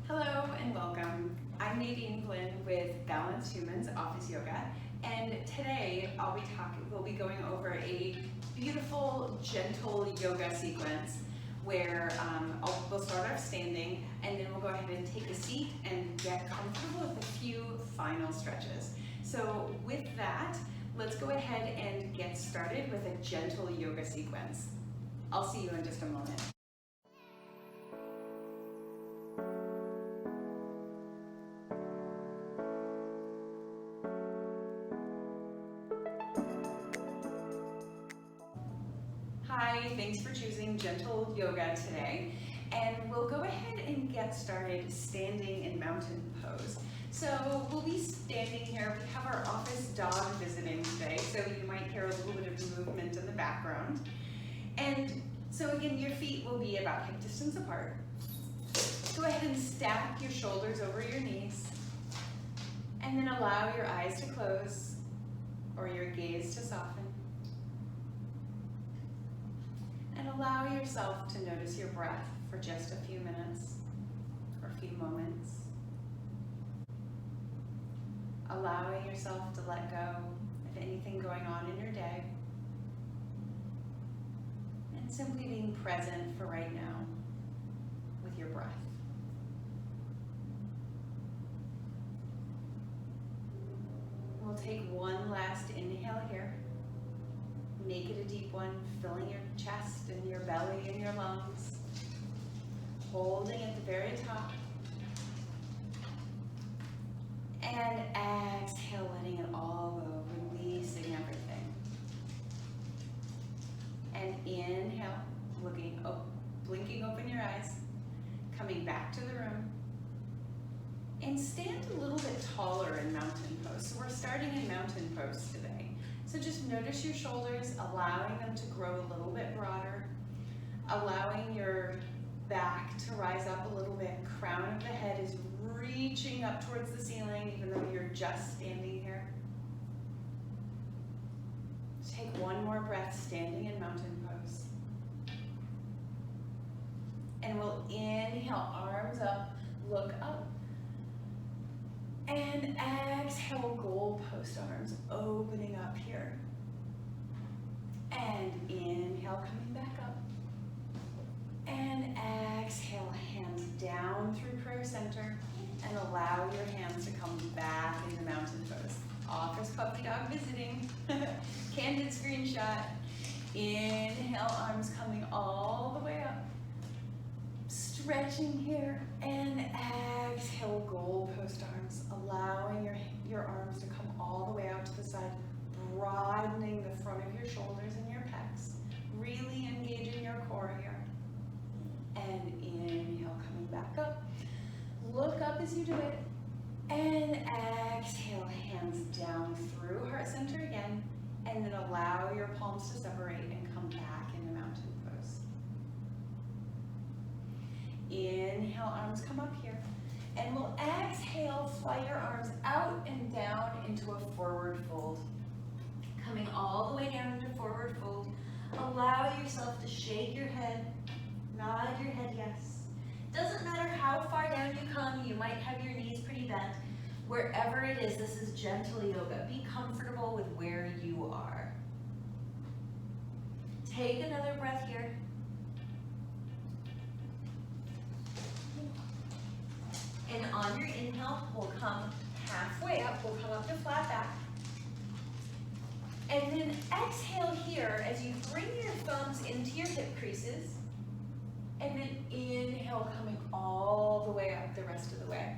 Hello and welcome. I'm Nadine Flynn with Balanced Humans Office Yoga, and today we'll be going over a beautiful, gentle yoga sequence where we'll start off standing, and then we'll go ahead and take a seat and get comfortable with a few final stretches. So with that, let's go ahead and get started with a gentle yoga sequence. I'll see you in just a moment. Hi, thanks for choosing gentle yoga today. And we'll go ahead and get started standing in mountain pose. So we'll be standing here. We have our office dog visiting today, so you might hear a little bit of movement in the background. And so again, your feet will be about hip distance apart. Go ahead and stack your shoulders over your knees. And then allow your eyes to close or your gaze to soften. And allow yourself to notice your breath for just a few minutes or a few moments. Allowing yourself to let go of anything going on in your day. And simply being present for right now with your breath. We'll take one last inhale here. Make it a deep one, filling your chest and your belly and your lungs. Holding at the very top. And exhale, letting it all go, releasing everything. And inhale, blinking open your eyes, coming back to the room. And stand a little bit taller in mountain pose. So we're starting in mountain pose today. So just notice your shoulders, allowing them to grow a little bit broader, allowing your back to rise up a little bit. Crown of the head is reaching up towards the ceiling, even though you're just standing here. Take one more breath standing in mountain pose. And we'll inhale, arms up, look up. And exhale, goalpost arms opening up here. And inhale, coming back up. And exhale, hands down through prayer center. And allow your hands to come back into mountain pose. Office puppy dog visiting. Candid screenshot. Inhale, arms coming all the way up. Stretching here, and exhale, goalpost arms, allowing your arms to come all the way out to the side, broadening the front of your shoulders and your pecs, really engaging your core here. And inhale, coming back up. Look up as you do it, and exhale, hands down through heart center again, and then allow your palms to separate and come back into mountain pose. Inhale, arms come up here. And we'll exhale, fly your arms out and down into a forward fold. Coming all the way down into forward fold. Allow yourself to shake your head, nod your head yes. Doesn't matter how far down you come, you might have your knees pretty bent. Wherever it is, this is gentle yoga. Be comfortable with where you are. Take another breath here. And on your inhale, we'll come halfway up. We'll come up to flat back. And then exhale here as you bring your thumbs into your hip creases. And then inhale, coming all the way up the rest of the way.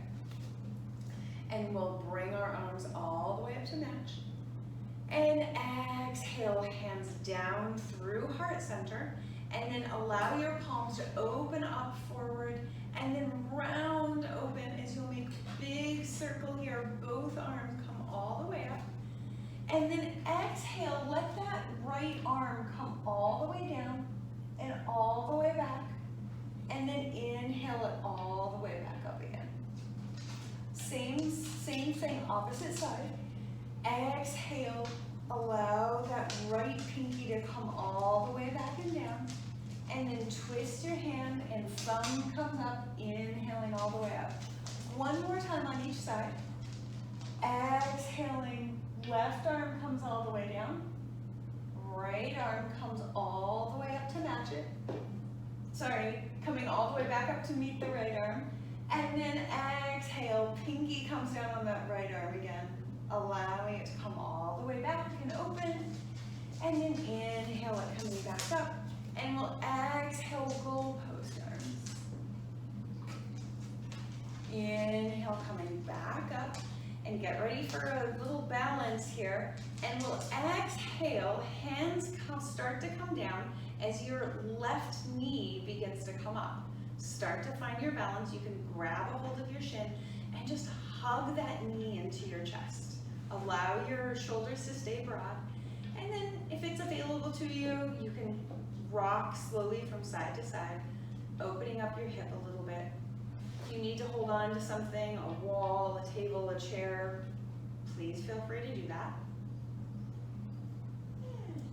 And we'll bring our arms all the way up to match. And exhale, hands down through heart center. And then allow your palms to open up forward. And then round open as you'll make a big circle here. Both arms come all the way up. And then exhale, let that right arm come all the way down and all the way back. And then inhale it all the way back up again. Same thing, opposite side. Exhale, allow that right pinky to come all the way back and down. And then twist your hand and thumb comes up, inhaling all the way up. One more time on each side. Exhaling, left arm comes all the way down. Right arm comes all the way up to match it. Sorry, coming all the way back up to meet the right arm. And then exhale, pinky comes down on that right arm again, allowing it to come all the way back and open. And then inhale it coming back up. And we'll exhale, goalpost arms. Inhale, coming back up. And get ready for a little balance here. And we'll exhale, hands start to come down as your left knee begins to come up. Start to find your balance. You can grab a hold of your shin and just hug that knee into your chest. Allow your shoulders to stay broad. And then if it's available to you, you can rock slowly from side to side, opening up your hip a little bit. If you need to hold on to something, a wall, a table, a chair, please feel free to do that.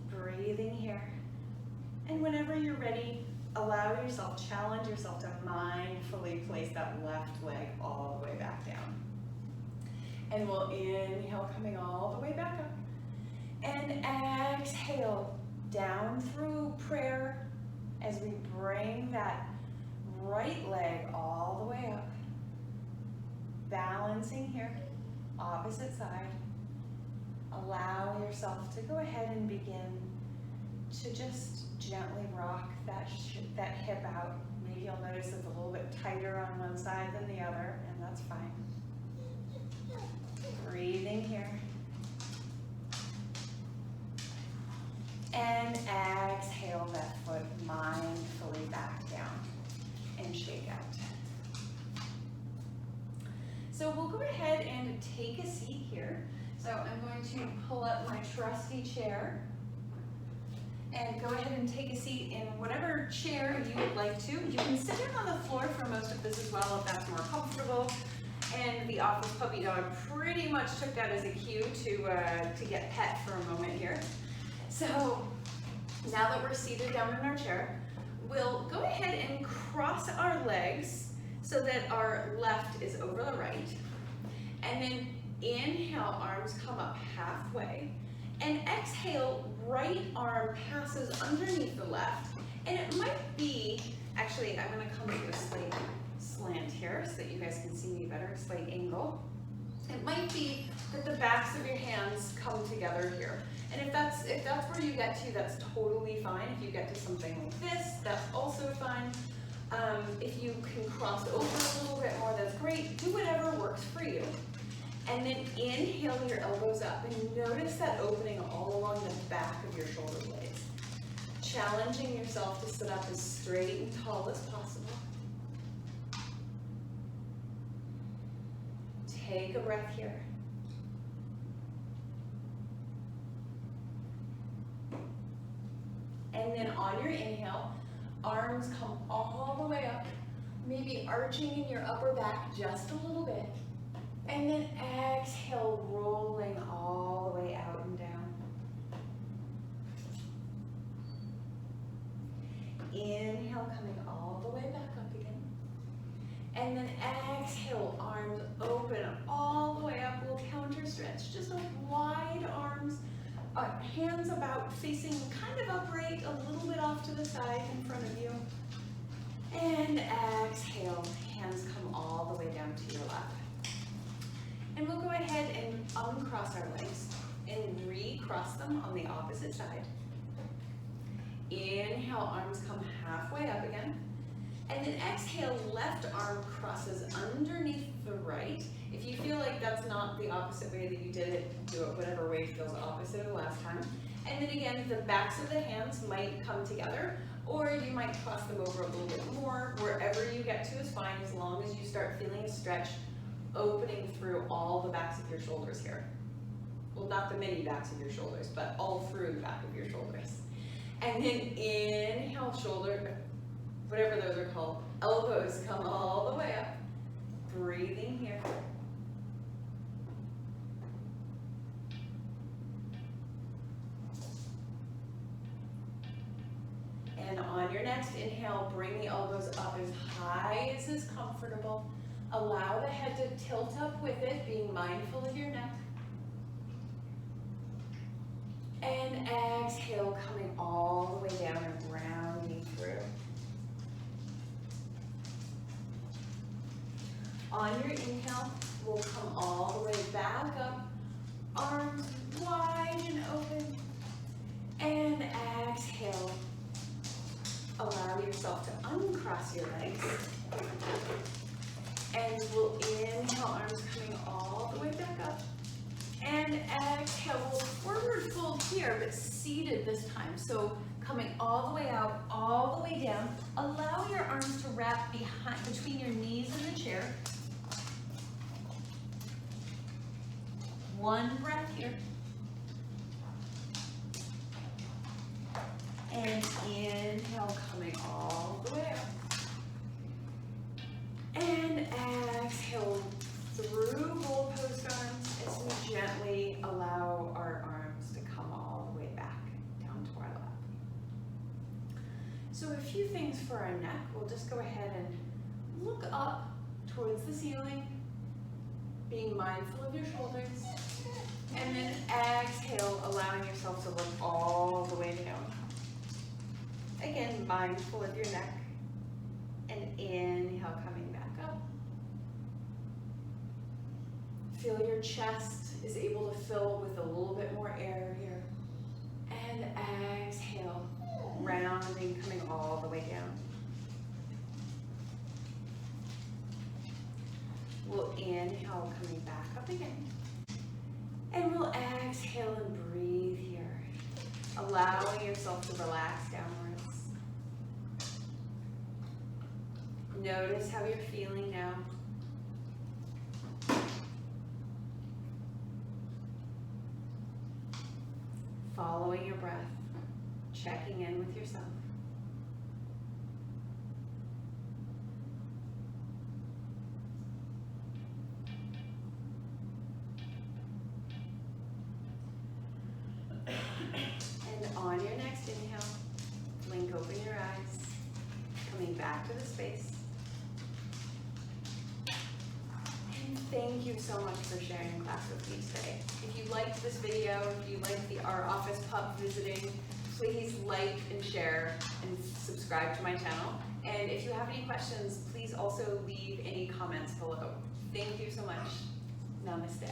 Breathing here. And whenever you're ready, allow yourself, challenge yourself to mindfully place that left leg all the way back down. And we'll inhale, coming all the way back up. And exhale, down through prayer as we bring that right leg all the way up. Balancing here, opposite side. Allow yourself to go ahead and begin to just gently rock that hip out. Maybe you'll notice it's a little bit tighter on one side than the other, and that's fine. Breathing here. And exhale that foot mindfully back down and shake out. So we'll go ahead and take a seat here. So I'm going to pull up my trusty chair and go ahead and take a seat in whatever chair you would like to. You can sit down on the floor for most of this as well if that's more comfortable. And the office puppy dog pretty much took that as a cue to get pet for a moment here. So now that we're seated down in our chair, we'll go ahead and cross our legs so that our left is over the right. And then inhale, arms come up halfway. And exhale, right arm passes underneath the left. And it might be, actually I'm gonna come to a slight slant here so that you guys can see me better, a slight angle. It might be that the backs of your hands come together here. And if that's where you get to, that's totally fine. If you get to something like this, that's also fine. If you can cross over a little bit more, that's great. Do whatever works for you. And then inhale your elbows up and notice that opening all along the back of your shoulder blades. Challenging yourself to sit up as straight and tall as possible. Take a breath here. And then on your inhale, arms come all the way up, maybe arching in your upper back just a little bit. And then exhale, rolling all the way out and down. Inhale, coming all the way back up again. And then exhale, arms open all the way up. We'll counter stretch, just a wide arms. Hands about facing kind of upright, a little bit off to the side in front of you. And exhale, hands come all the way down to your lap. And we'll go ahead and uncross our legs and recross them on the opposite side. Inhale, arms come halfway up again. And then exhale, left arm crosses underneath the right. If you feel like that's not the opposite way that you did it, do it whatever way feels opposite of the last time. And then again, the backs of the hands might come together, or you might cross them over a little bit more. Wherever you get to is fine, as long as you start feeling a stretch opening through all the backs of your shoulders here. Well, not the many backs of your shoulders, but all through the back of your shoulders. And then inhale, shoulder, whatever those are called, elbows come all the way up. Breathing here. And on your next next inhale, bring the elbows up as high as is comfortable. Allow the head to tilt up with it, being mindful of your neck. And exhale, coming all the way down and rounding through. On your inhale, we'll come all the way back up, arms wide and open. And exhale, allow yourself to uncross your legs. And we'll inhale, arms coming all the way back up. And exhale, we'll forward fold here, but seated this time. So coming all the way out, all the way down. Allow your arms to wrap between your knees and the chair. One breath here. And inhale, coming all the way up. And exhale through goal post arms as we gently allow our arms to come all the way back down to our lap. So a few things for our neck. We'll just go ahead and look up towards the ceiling, being mindful of your shoulders. And then exhale, allowing yourself to look all the way down. Again, mindful of your neck. And inhale, coming back up. Feel your chest is able to fill with a little bit more air here. And exhale, rounding, coming all the way down. We'll inhale, coming back up again. And we'll exhale and breathe here, allowing yourself to relax downwards. Notice how you're feeling now. Following your breath, checking in with yourself. And on your next inhale, blink open your eyes, coming back to the space. And thank you so much for sharing class with me today. If you liked this video, if you liked our office pup visiting, please like and share and subscribe to my channel. And if you have any questions, please also leave any comments below. Thank you so much. Namaste.